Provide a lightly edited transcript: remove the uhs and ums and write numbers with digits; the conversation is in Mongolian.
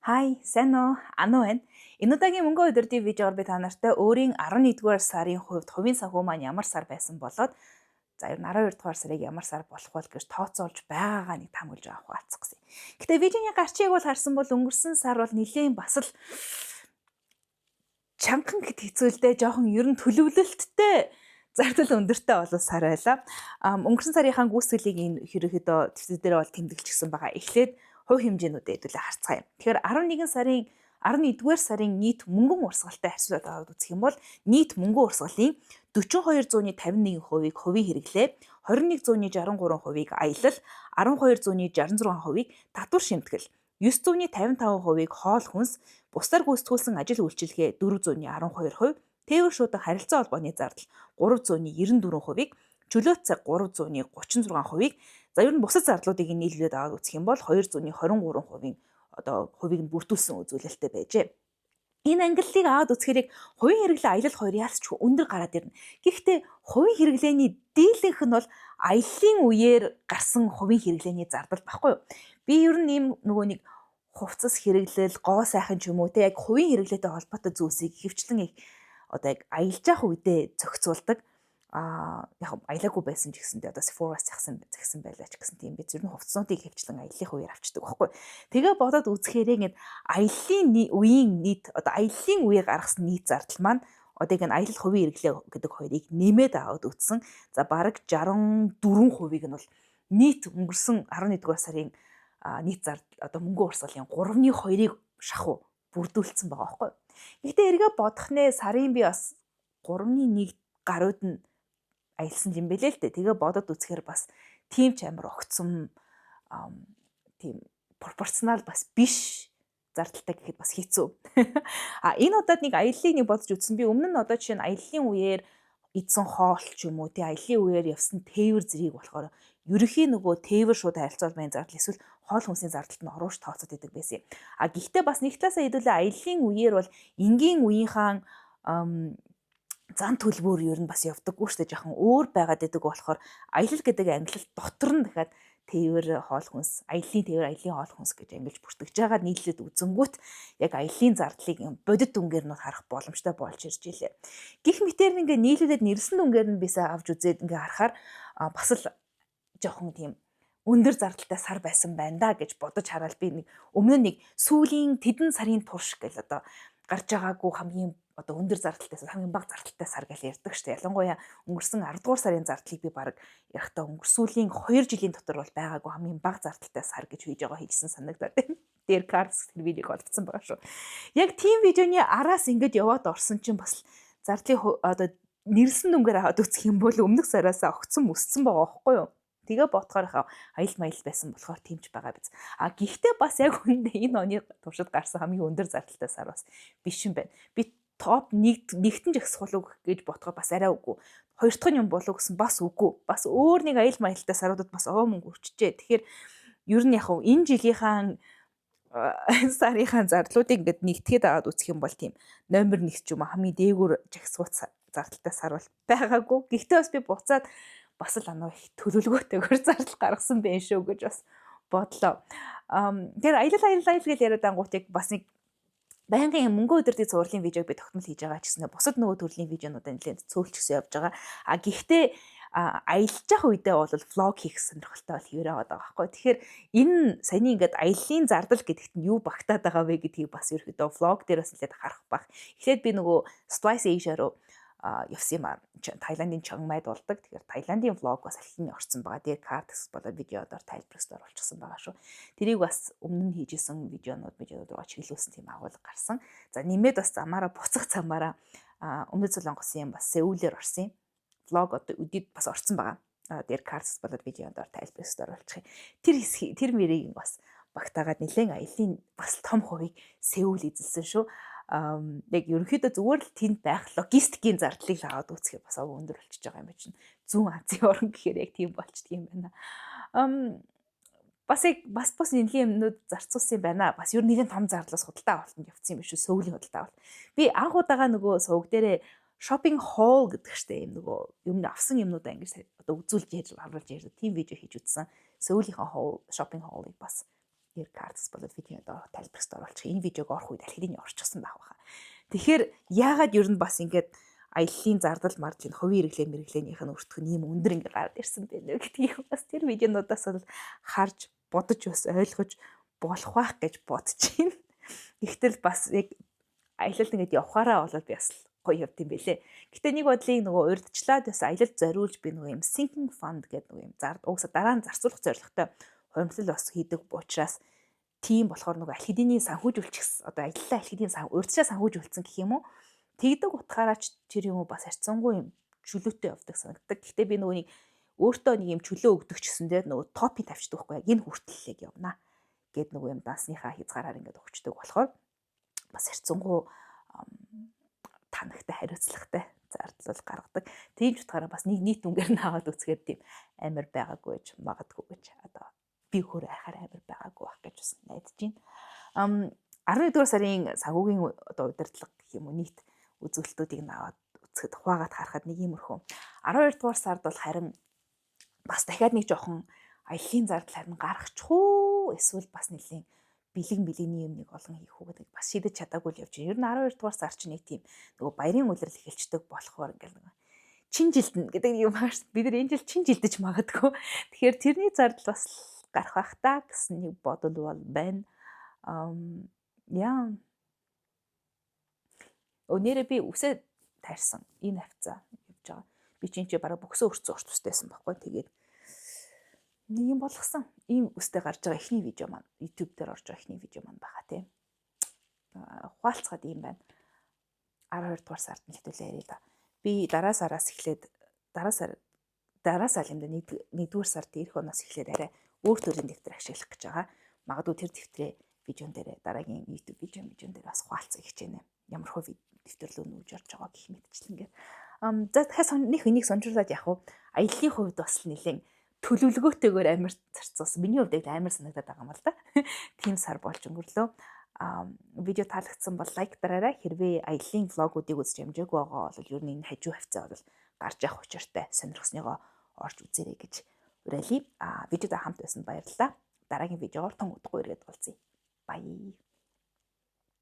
Хай, сайн уу? Ану байна. Энэ удаагийн мөнгө өдөртийн видеоор би та нартай өөрийн 11-р сарын хувьд хувийн санхүү маань ямар сар байсан болоод ер нь 12-р сарыг ямар сар болох вэ гэж тооцоолж байгаагаа нэг таамаглаж авах хаалцах гэсэн. Гэтэ видеоны гарчийг бол харсан бол өнгөрсөн сар бол нэлээд бас л чанхан гэд хэцүүлдэ жоохон ер нь төлөвлөлттэй зардал өндөртэй болов сар байлаа. Өнгөрсөн сарынхаа гүйцэтгэлийг энэ ерөөхдөө твиттер дээр бол тэмдэглэжсэн байгаа. Эхлээд хувь хэмжээнүүдээ хэдүүлээ харцгаая. Тэгэхээр 11-р сарын нийт мөнгөн урсгалтай харьцуулаад аваад үзэх юм бол нийт мөнгөн урсгалын 4251%-ийг хувийн хэрэглээ, 2163%-ийг аялал, 1266%-ийг татвар шимтгэл, 955%-ийг хоол хүнс, бусдаар гүйцэтгүүлсэн ажил үйлчилгээ 412%, тээвэр шуудан харилцаа холбооны зардал 394%-ийг, чөлөөт цаг 336%-ийг, за ер нь бусад зардлуудыг нийлүүлээд аваад үзэх юм бол 223%-ийн хувийг нь бүрдүүлсэн үзүүлэлттэй байжээ. Энэ ангиллыг аваад үзэхэрэг хувийн хэрэглээ аялал хоёр яасч өндөр гараад ирнэ. Гэхдээ хувийн хэрэглээний дийлэнх нь бол аяллаа үеэр гарсан хувийн хэрэглээний зардал баггүй юу? Би ер нь ийм нөгөө нэг хувцас хэрэглэл, гоо сайхан ч юм уу те яг хувийн хэрэглээтэй холбоотой зүйлсийг хөвчлэн яг аялж явах үедээ зохицуулдаг. Яг аялаагүй байсан ч гэсэндээ Sephora-с захисан байлаа ч гэсэн тийм бид ер нь хувцснуудыг хөвчлэн аяллах үеэр авчдаг байхгүй. Тэгээ бодоод үзэхээрээ аяллаа үеэр гаргасан нийт зардал маань яг энэ аялал хувийн хэрэглээ гэдэг хоёрыг нэмээд аваад үзсэн. За бараг 64%-ийг нь бол нийт өнгөрсөн 11-р сарын нийт зардал мөнгө урсгалын 3/2-ыг шахуу бүрдүүлсэн байгаа байхгүй. Гэхдээ эргээ бодох нэ сарын би бас 3/1 гаруйд нь аялсан юм бэлээ л дээ. Тэгээ бодоод үзэхээр бас тийм ч амар огцом тийм пропорционал бас биш зардалтай гэхэд бас хэцүү. Энэ удаад нэг аяллыг бодож үзсэн. Би өмнө нь жишээ нь аяллаа үеэр идсэн хоол ч юм уу тий аяллаа үеэр явсан тээвэр зэрэг болохоор ерөнхийн нөгөө тээвэр шууд харилцаа холбооны зардал эсвэл хоол хүнсийн зардалд нь ороош тооцоод идэг байсан. Гэхдээ бас нэг талаасаа хэдүүлээ аяллаа үеэр бол энгийн үеийнхаа зан төлбөр ер нь бас явдаггүй шүү дээ. Жоохон өөр байгаад идэг болохоор аялал гэдэг ангилалт дотор нь дахиад тээвэр хоол хүнс, аяллаа тээвэр, аяллаа хоол хүнс гэж ангилж бүртгэж байгаа нийлээд үзэнгүүт яг аяллаа зардлыг бодит дүнгээр нь харах боломжтой болж ирж илээ. Гэх мэтээр нийлүүлээд нэрсэн дүнгээр нь бисээ авч үзээд харахаар бас л жоохон тийм өндөр зардалтай сар байсан байна да гэж бодож хараад би өмнө сүүлийн тэдэн сарын турш гэл гарч байгаагүй хамгийн өндөр зардалтай хамгийн бага зардалтай сар гэж ярьдаг шүү дээ. Ялангуяа өнгөрсөн 10-р сарын зардлыг би баг ярихдаа өнгөрсөлийн 2 жилийн дотор бол байгаагүй хамгийн бага зардалтай сар гэж хийж байгаа хэлсэн санагдаад байна. Дээр карс тэр видеог олдсон байгаа шүү. Яг тийм видеоны араас ингэж яваад орсон чинь бас зардлыг нэрсэн дүнгээр аваад үзэх юм бол өмнөх сараас огцом өссөн байгаа байхгүй юу? Тэгээ бодохоор аял маял байсан болохоор тиймч байгаа биз. Гэхдээ бас яг үндэ энэ оны туршид гарсан хамгийн өндөр зардалтай сар бас биш юм байна. Би топ нэгтэн жагсахлуу гэж бодохоор бас арай үгүй. Хоёр дахь нь юм болов гэсэн бас үгүй. Бас өөр нэг аял маялтай саруудад бас овоо мөнгө өрчжээ. Тэгэхээр ер нь энэ жилийнхаа сарынхаа зардлуудыг нэгтгээд аваад үзэх юм бол тийм номер 1 ч юм хамгийн дээгүүр жагсгууц зардалтай сар бол байгаагүй. Гэхдээ бас би буцаад бас л их төлөвлөгөөтэйгээр зардал гаргасан байх шүү гэж бас бодлоо. Тэр аялал гэж яриад ангуутыг бас нэг байнгын мөнгө өдөртийн цувралын видеог би тогтмол хийж байгаа ч гэсэн бусад нөгөө төрлийн видеонуудаа нэлээд цөөлчихсөн явж байгаа. Гэхдээ аялж явах үедээ бол влог хийх сонирхолтой бол хэвээр байгаа байхгүй. Тэгэхээр энэ саяны аяллаа зардал гэдэгт нь юу багтаад байгаа вэ гэдгийг бас ерөөдөө влог дээр бас нэлээд харах бах. Эхлээд би нөгөө Spice Asia руу явсан юм аа. Таиландын Чангмайд болдог. Тэгэхээр Таиландын влог бас архивны орсон байгаа. Тэр картекс болоод видеодоор тайлбарлсан оруулчихсан байгаа шүү. Тэрийг бас өмнө нь хийжсэн видеонууд руу чиглүүлсэн тийм агуулга гарсан. За нэмээд бас замаараа буцах замаараа Өмнөд Солонгосын бас Сеулээр орсон. Влог өдөд бас орсон байгаа. Тэр картекс болоод видеодоор тайлбарлсан оруулчих. Тэр мэрийг бас багтаагаад нэлээд аялын бас том хувийг Сеул эзэлсэн шүү. Яг ерөнхийдөө зүгээр л тэнд байх логистикийн зардлыг аваад үзэхэд бас өндөр болчихж байгаа юм чинь. Зүүн Азийн орн гэхээр яг тийм болчдөг юм байна. Бас нэлийн юмнууд зарцуулсан юм байна. Бас ер нь нэгэн том зардлаас худалдаа авалтанд явцсан юм биш үү? Суулийн худалдаа авалт. Би анх удаага нөгөө сувг дээрээ shopping haul гэдэг штэ юм авсан юмнуудаа ингэж үзүүлж харуулж ярьдаг тийм видео хийж үзсэн. Сеулийнхаа shopping haul-ыг бас Тэгэхээр картс болоод видеонд тайлбарт оруулчих. Энэ видеог орох үед аль хэдийн орчихсон байх баха. Тэгэхээр яагаад ер нь бас ингээд аяллаа зардал маржин хувийн хэрэглээ мэрэглээнийх нь өртгөх нь ийм өндөр ингээд гараад ирсэн байна гэдгийг бас тэр видеонуудаас бол харж бодож бас ойлгож болох байх гэж бодож байна. Гэхдээ бас яг аялалд ингээд явхаараа болоод би бас гоё явд юм бэлээ. Гэтэ нэг бодлыг нөгөө урьдчлаад бас аялалд зориулж би нөгөө юм sinking fund гэдэг нөгөө юм угсаа дараа нь зарцуулах зорилготой хуримтлал бас хийдэг учраас тийм болохоор нөгөө аль хэдийн санхүүжүүлчихсэн. Одоо аяллаа аль хэдийн урьдчилаа санхүүжүүлсэн гэх юм уу? Тэгдэг утгаараа ч тэр юм уу бас харьцангуй юм чөлөөтэй явдаг санагддаг. Гэхдээ би нөгөө нэг өөртөө нэг юм чөлөө өгдөг ч гэсэндээ нөгөө топи тавьчихдаг байхгүй яг энэ хүртэллийг явна гэд нөгөө юм дансныхаа хязгаараар ингээд өгчдөг болохоор бас харьцангуй танахтай хариуцлагатай зардал гаргадаг. Тийм ч утгаараа бас нэг нийт үнгээр нь аваад үзэхээр тийм амар байгаагүй гэж магадгүй гэж одоо би өөрөө хайхаар амар байгаагүй байх гэж бас найдаж байна. 11 дугаар сарын санхүүгийн одоо удирдлага гэх юм уу нийт үзүүлэлтүүдийг наваад үзэхэд хуваагаад харахад нэг иймэрхүү. 12 дугаар сард бол харин бас дахиад нэг жоохон аяллаа зардал харин гаргачихгүй эсвэл бас нэлийн бэлгийн юм нэг олон хийх үү гэдэг бас шийдэж чадаагүй л явж байна. Ер нь 12 дугаар сар чинь нэг тийм нөгөө баярын улирал эхэлждэг болохоор ингээл нэг чин жилдэн гэдэг юм байна. Бид нар энэ жил чин жилдэж магадгүй. Тэгэхээр тэрний зардал бас гарах бах та гэсэн нэг бодол бол байна. Яа. Өнөөдөр би үсээ таарсан энэ хавцаа явж байгаа. Би чинь бараг бөксөө өрцөн урт тустэйсэн байхгүй. Тэгээд нэг юм болгосон. Ийм үстэй гарч байгаа эхний видео маань YouTube дээр орж байгаа эхний видео маань баха тийм. Хуалцгаад юм байна. 12 дугаар сард нь хэвлээ ярил да. Би дараа сараас эхлээд дараа сар юм да 1-р сард ирэх оноос эхлээд арай өөр төрлийн дэвтэр ашиглах гэж байгаа. Магадгүй тэр дэвтрээ видеон дээр дараагийн YouTube видеон дээр бас хуалцах гэж байна. Ямар хөө дэвтэрлөө нүүж орж байгаа гэх мэтчлэнгээр. За дахиад энийг сонжруулаад яг уу аяллаа хувьд бас нэлээд төлөвлөгөөтэйгээр амар зарцуулсан. Миний хувьд амар санагдаад байгаа юм л да. Тийм сар болж өнгөрлөө. Видео таалагдсан бол лайк дараарай. Хэрвээ аяллаа влогуудыг үзэж амжаагүй байгаа бол ер нь энэ хажуу хавцаа бол гарч явах учиртай сонирхсныгоо орж үзээрэй гэж уриалъя. Видеотой хамт байсан баярлалаа. Дараагийн видеогоор тун удахгүй ирээд уулзъя. Bye.